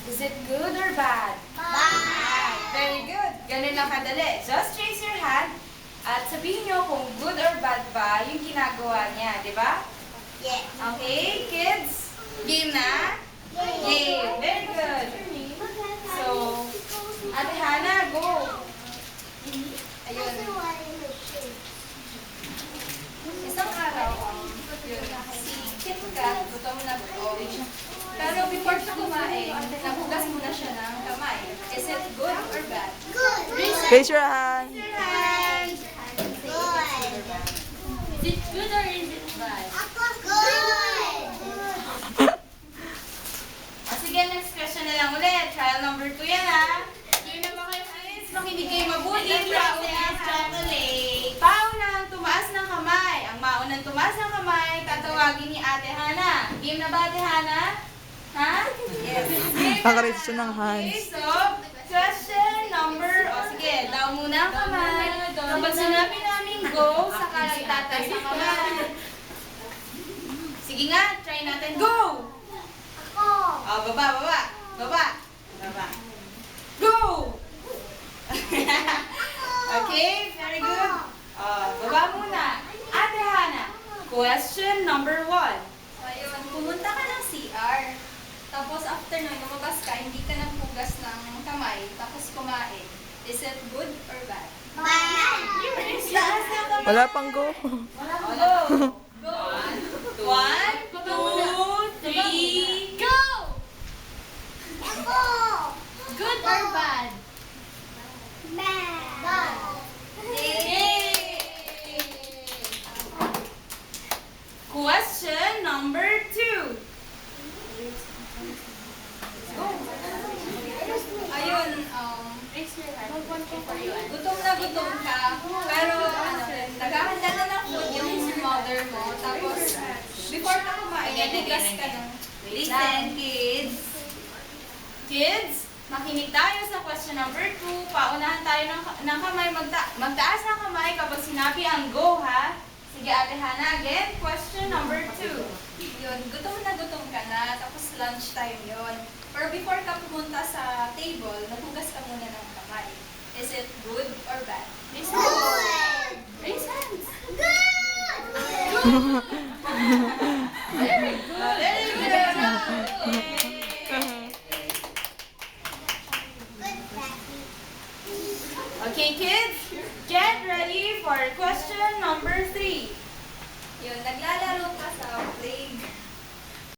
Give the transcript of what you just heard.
Is it good or bad? Bye. Very good. Ganun lang kadali. Just raise your hand at sabihin nyo kung good or bad ba yung ginagawa niya, di ba? Yes. Okay, kids? Game na? Game. Very good. So, Ate Hana, go. Ayun. Isang araw, yun, si Kit Kat, gutom na gutom. Pero before siya kumain, nagugas muna siya ng kamay. Is it good or bad? Good. Raise your hand. Your hand. Good. Is it good or is it bad? Ako good. Sige, next question na lang ulit. Trial number 2 yan, ha? Here na ba kayo, guys? Makinig kayo mabuti. Chocolate. Paunang tumaas ng kamay. Ang maunang tumaas ng kamay, tatawagin ni Ate Hana. Game na ba, Ate Hana? Ha? Yes. Game na. Nakaraise siya ng Okay, hands. so, question number, sige, daw muna ang kamay. Kapag sinabi namin go, saka itataas ang kamay. Sige nga, try natin. Go! Ako. Oh, baba, baba. Baba. Baba. Go! Okay, very good. Baba muna. Ate Hana, question number 1. So, ayun, pumunta ka ng CR. Tapos, after nun, lumabas ka, hindi ka nagpugas ng kamay, tapos kumain. Is it good or bad? Wala pang go. Go! Go! 1, 2, 3, go! Ako. Good or bad? Bad. Yay! Question number 2. Ayun, raise your hand. Gutom na gutom ka, pero naghahanda na ng food yung mother mo. Tapos, before ka kumain, nagugas ka ng... Listen, kids. Kids, makinig tayo sa question number 2. Paunahan tayo ng kamay. Magtaas ng kamay kapag sinabi ang go, ha? Sige, Ate Hana, again. Question number 2. Yun, gutom na gutom ka na, tapos lunch time yun. Pero before ka pumunta sa table, nagugas ka muna ng kamay. Is it good or bad? Raise hands. Good. Raise hands. Good.